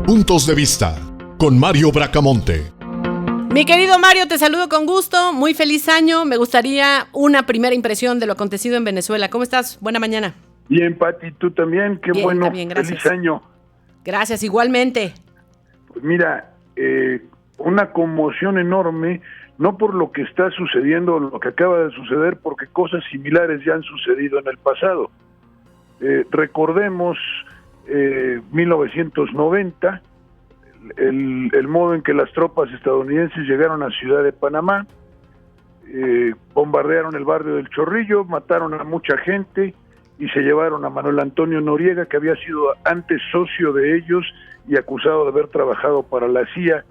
Puntos de Vista con Mario Bracamonte. Mi querido Mario, te saludo con gusto, muy feliz año. Me gustaría una primera impresión de lo acontecido en Venezuela. ¿Cómo estás? Buena mañana. Bien, Pati, tú también, qué Bien, bueno, también, gracias. feliz año. Gracias, igualmente. Pues mira, una conmoción enorme, no por lo que está sucediendo, lo que acaba de suceder, porque cosas similares ya han sucedido en el pasado. Recordemos 1990, el modo en que las tropas estadounidenses llegaron a Ciudad de Panamá, bombardearon el barrio del Chorrillo, mataron a mucha gente y se llevaron a Manuel Antonio Noriega, que había sido antes socio de ellos y acusado de haber trabajado para la CIA,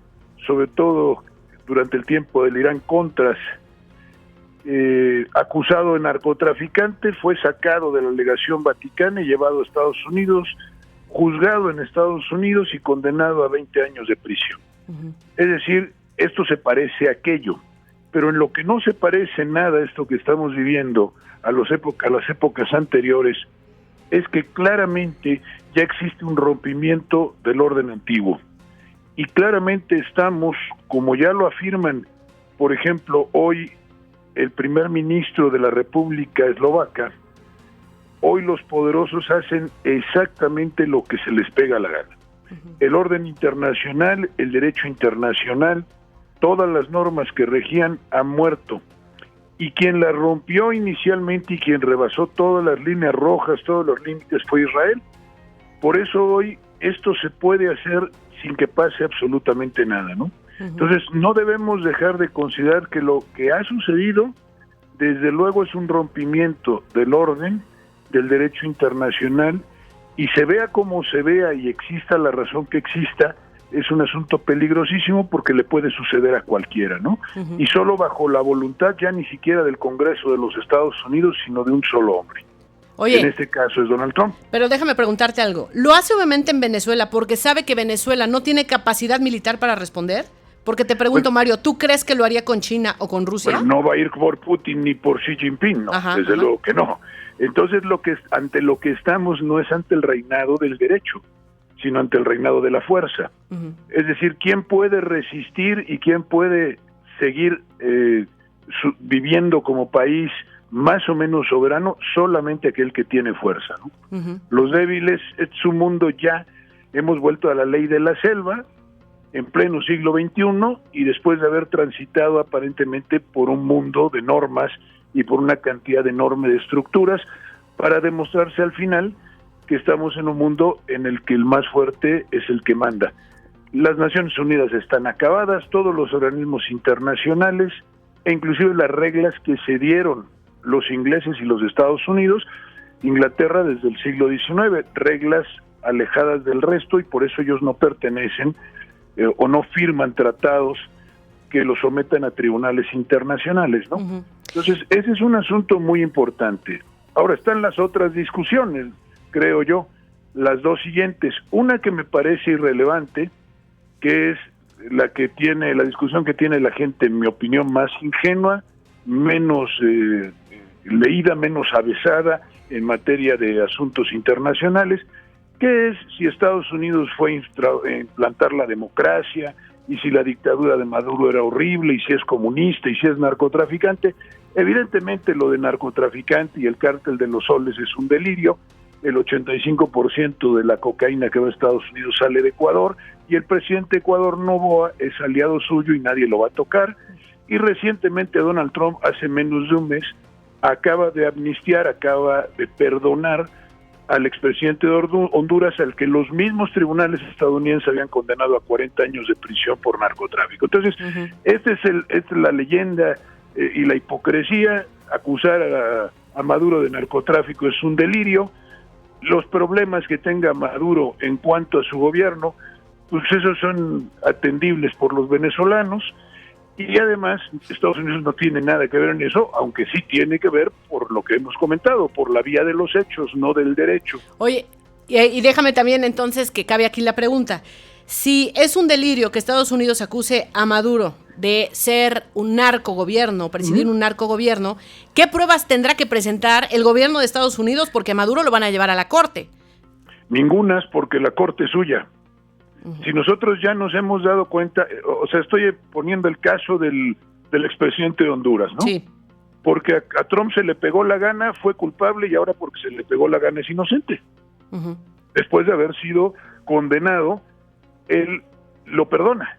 sobre todo durante el tiempo del Irán-Contras. Acusado de narcotraficante, fue sacado de la legación vaticana y llevado a Estados Unidos, juzgado en Estados Unidos y condenado a 20 años de prisión. Es decir, esto se parece a aquello, pero en lo que no se parece nada a esto que estamos viviendo a las épocas anteriores, es que claramente ya existe un rompimiento del orden antiguo. Y claramente estamos, como ya lo afirman, por ejemplo, hoy el primer ministro de la República Eslovaca, hoy los poderosos hacen exactamente lo que se les pega la gana. El orden internacional, el derecho internacional, todas las normas que regían han muerto. Y quien las rompió inicialmente y quien rebasó todas las líneas rojas, todos los límites, fue Israel. Por eso hoy esto se puede hacer sin que pase absolutamente nada, ¿no? Entonces no debemos dejar de considerar que lo que ha sucedido, desde luego, es un rompimiento del orden, del derecho internacional, y se vea como se vea y exista la razón que exista, es un asunto peligrosísimo porque le puede suceder a cualquiera, ¿no? Y solo bajo la voluntad ya ni siquiera del Congreso de los Estados Unidos, sino de un solo hombre. Oye, en este caso es Donald Trump. Pero déjame preguntarte algo. ¿Lo hace obviamente en Venezuela porque sabe que Venezuela no tiene capacidad militar para responder? Porque te pregunto, Mario, ¿tú crees que lo haría con China o con Rusia? Bueno, no va a ir por Putin ni por Xi Jinping, ¿no? Desde luego que no. Entonces ante lo que estamos no es ante el reinado del derecho, sino ante el reinado de la fuerza. Es decir, ¿quién puede resistir y quién puede seguir viviendo como país más o menos soberano? Solamente aquel que tiene fuerza, ¿no? Los débiles, es su mundo ya. Hemos vuelto a la ley de la selva en pleno siglo XXI y después de haber transitado aparentemente por un mundo de normas y por una cantidad enorme de estructuras para demostrarse al final que estamos en un mundo en el que el más fuerte es el que manda. Las Naciones Unidas están acabadas, todos los organismos internacionales e inclusive las reglas que se dieron los ingleses y los Estados Unidos, Inglaterra desde el siglo XIX, reglas alejadas del resto, y por eso ellos no pertenecen o no firman tratados que los sometan a tribunales internacionales, ¿no? Entonces, ese es un asunto muy importante. Ahora están las otras discusiones, creo yo, las dos siguientes. Una que me parece irrelevante, que es la discusión que tiene la gente, en mi opinión, más ingenua, menos leída, menos avesada en materia de asuntos internacionales, que es si Estados Unidos fue a implantar la democracia, y si la dictadura de Maduro era horrible, y si es comunista, y si es narcotraficante. Evidentemente lo de narcotraficante y el cártel de los soles es un delirio. El 85% de la cocaína que va a Estados Unidos sale de Ecuador, y el presidente de Ecuador, Noboa, es aliado suyo y nadie lo va a tocar. Y recientemente Donald Trump, hace menos de un mes, acaba de amnistiar, acaba de perdonar al expresidente de Honduras, al que los mismos tribunales estadounidenses habían condenado a 40 años de prisión por narcotráfico. Entonces, esta es la leyenda y la hipocresía. Acusar a Maduro de narcotráfico es un delirio. Los problemas que tenga Maduro en cuanto a su gobierno, pues esos son atendibles por los venezolanos. Y además, Estados Unidos no tiene nada que ver en eso, aunque sí tiene que ver, por lo que hemos comentado, por la vía de los hechos, no del derecho. Oye, y déjame también entonces que cabe aquí la pregunta. Si es un delirio que Estados Unidos acuse a Maduro de ser un narcogobierno, presidir un narcogobierno, ¿qué pruebas tendrá que presentar el gobierno de Estados Unidos? Porque a Maduro lo van a llevar a la corte. Ningunas, porque la corte es suya. Si nosotros ya nos hemos dado cuenta, o sea, estoy poniendo el caso del expresidente de Honduras, ¿no? Sí. Porque a Trump se le pegó la gana, fue culpable, y ahora porque se le pegó la gana es inocente. Después de haber sido condenado, él lo perdona.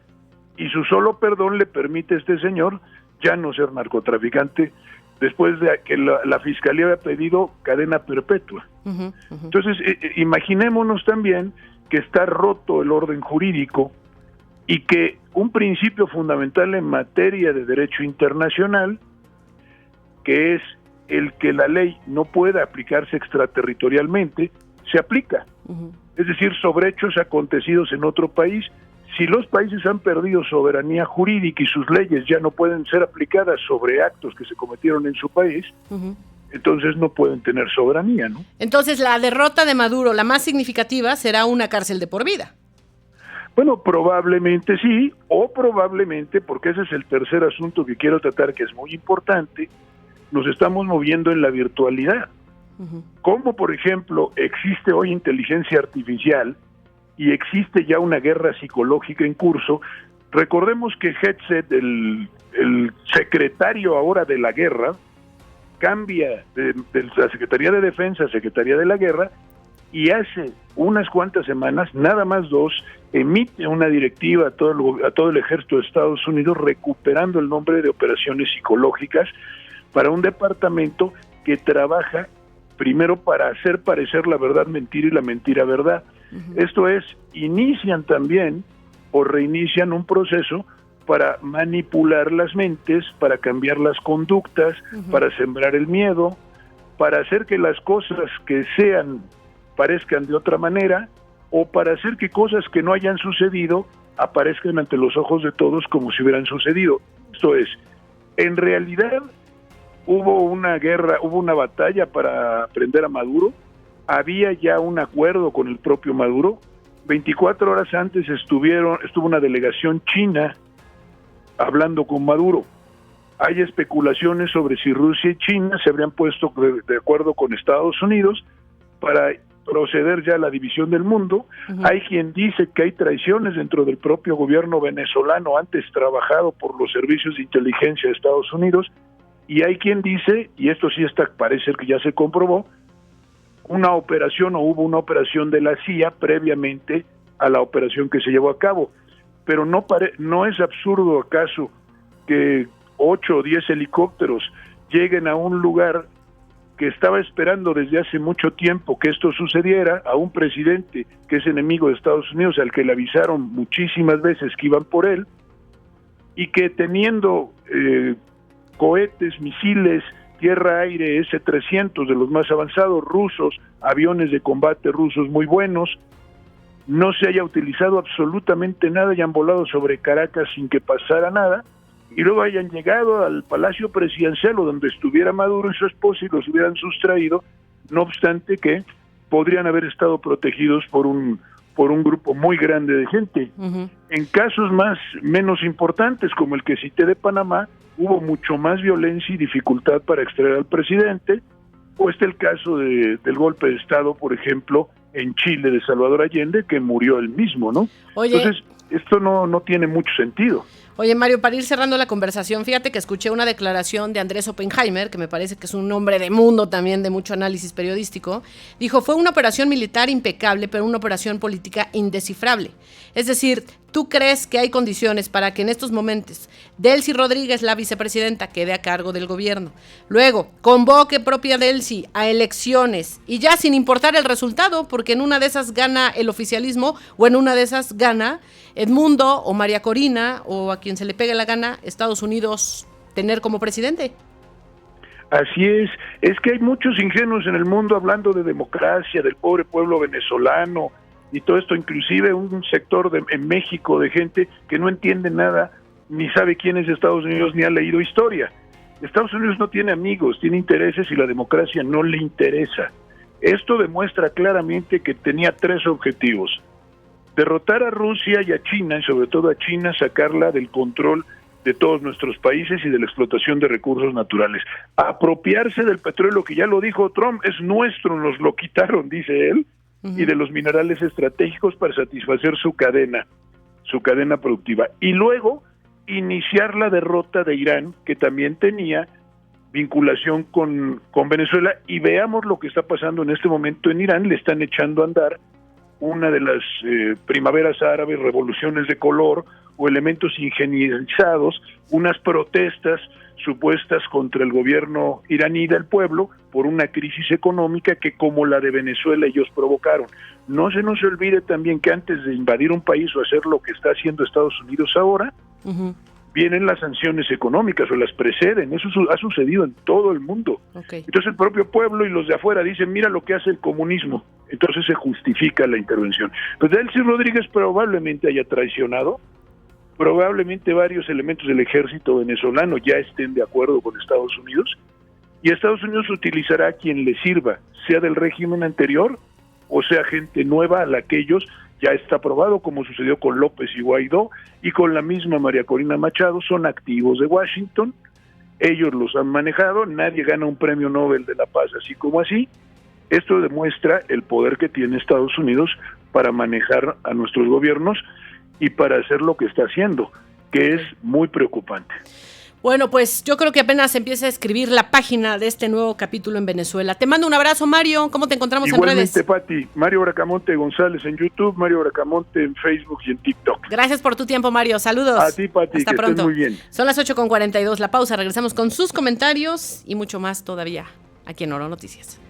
Y su solo perdón le permite a este señor ya no ser narcotraficante, después de que la fiscalía había pedido cadena perpetua. Entonces, imaginémonos también que está roto el orden jurídico y que un principio fundamental en materia de derecho internacional, que es el que la ley no pueda aplicarse extraterritorialmente, se aplica. Es decir, sobre hechos acontecidos en otro país. Si los países han perdido soberanía jurídica y sus leyes ya no pueden ser aplicadas sobre actos que se cometieron en su país, entonces no pueden tener soberanía, ¿no? Entonces, la derrota de Maduro, la más significativa, será una cárcel de por vida. Bueno, probablemente sí, o probablemente, porque ese es el tercer asunto que quiero tratar, que es muy importante, nos estamos moviendo en la virtualidad. Como, por ejemplo, existe hoy inteligencia artificial y existe ya una guerra psicológica en curso. Recordemos que Hegseth, el secretario ahora de la guerra, cambia de la Secretaría de Defensa a Secretaría de la Guerra, y hace unas cuantas semanas, nada más 2, emite una directiva a todo el ejército de Estados Unidos recuperando el nombre de operaciones psicológicas para un departamento que trabaja primero para hacer parecer la verdad mentira y la mentira verdad. Esto es, inician también o reinician un proceso para manipular las mentes, para cambiar las conductas, para sembrar el miedo, para hacer que las cosas que sean parezcan de otra manera, o para hacer que cosas que no hayan sucedido aparezcan ante los ojos de todos como si hubieran sucedido. Esto es, en realidad hubo una guerra, hubo una batalla para prender a Maduro, había ya un acuerdo con el propio Maduro. 24 horas antes estuvo una delegación china hablando con Maduro. Hay especulaciones sobre si Rusia y China se habrían puesto de acuerdo con Estados Unidos para proceder ya a la división del mundo. Hay quien dice que hay traiciones dentro del propio gobierno venezolano, antes trabajado por los servicios de inteligencia de Estados Unidos, y hay quien dice, y esto sí parece que ya se comprobó, hubo una operación de la CIA previamente a la operación que se llevó a cabo. Pero no es absurdo acaso que 8 o 10 helicópteros lleguen a un lugar que estaba esperando desde hace mucho tiempo que esto sucediera, a un presidente que es enemigo de Estados Unidos, al que le avisaron muchísimas veces que iban por él, y que teniendo cohetes, misiles, tierra-aire S-300 de los más avanzados rusos, aviones de combate rusos muy buenos, no se haya utilizado absolutamente nada y han volado sobre Caracas sin que pasara nada, y luego hayan llegado al Palacio Presidencial o donde estuviera Maduro y su esposa y los hubieran sustraído, no obstante que podrían haber estado protegidos por un grupo muy grande de gente. En casos menos importantes, como el que cité de Panamá, hubo mucho más violencia y dificultad para extraer al presidente, o el caso del golpe de Estado, por ejemplo, en Chile, de Salvador Allende, que murió él mismo, ¿no? Oye, entonces, esto no tiene mucho sentido. Oye, Mario, para ir cerrando la conversación, fíjate que escuché una declaración de Andrés Oppenheimer, que me parece que es un hombre de mundo también, de mucho análisis periodístico. Dijo, fue una operación militar impecable, pero una operación política indescifrable. Es decir, ¿tú crees que hay condiciones para que en estos momentos Delcy Rodríguez, la vicepresidenta, quede a cargo del gobierno? Luego, convoque propia Delcy a elecciones y ya sin importar el resultado, porque en una de esas gana el oficialismo o en una de esas gana Edmundo o María Corina o a quien se le pegue la gana Estados Unidos tener como presidente. Así es que hay muchos ingenuos en el mundo hablando de democracia, del pobre pueblo venezolano y todo esto, inclusive un sector en México de gente que no entiende nada, ni sabe quién es Estados Unidos, ni ha leído historia. Estados Unidos no tiene amigos, tiene intereses y la democracia no le interesa. Esto demuestra claramente que tenía 3 objetivos: derrotar a Rusia y a China, y sobre todo a China, sacarla del control de todos nuestros países y de la explotación de recursos naturales. Apropiarse del petróleo, que ya lo dijo Trump, es nuestro, nos lo quitaron, dice él, y de los minerales estratégicos para satisfacer su cadena productiva. Y luego iniciar la derrota de Irán, que también tenía vinculación con Venezuela, y veamos lo que está pasando en este momento en Irán. Le están echando a andar una de las primaveras árabes, revoluciones de color o elementos ingenierizados, unas protestas supuestas contra el gobierno iraní del pueblo por una crisis económica que, como la de Venezuela, ellos provocaron. No se nos olvide también que antes de invadir un país o hacer lo que está haciendo Estados Unidos ahora, vienen las sanciones económicas o las preceden. Eso ha sucedido en todo el mundo. Entonces el propio pueblo y los de afuera dicen, mira lo que hace el comunismo. Entonces se justifica la intervención. Pues Delcy Rodríguez probablemente haya traicionado, probablemente varios elementos del ejército venezolano ya estén de acuerdo con Estados Unidos, y Estados Unidos utilizará a quien le sirva, sea del régimen anterior o sea gente nueva a la que ellos ya está probado, como sucedió con López y Guaidó, y con la misma María Corina Machado. Son activos de Washington, ellos los han manejado, nadie gana un premio Nobel de la Paz así como así. Esto demuestra el poder que tiene Estados Unidos para manejar a nuestros gobiernos y para hacer lo que está haciendo, que es muy preocupante. Bueno, pues yo creo que apenas empieza a escribir la página de este nuevo capítulo en Venezuela. Te mando un abrazo, Mario. ¿Cómo te encontramos en redes? Igualmente, Pati. Mario Bracamonte González en YouTube, Mario Bracamonte en Facebook y en TikTok. Gracias por tu tiempo, Mario. Saludos. A ti, Pati. Hasta que pronto. Estés muy bien. Son las 8:42. La pausa. Regresamos con sus comentarios y mucho más todavía aquí en Oro Noticias.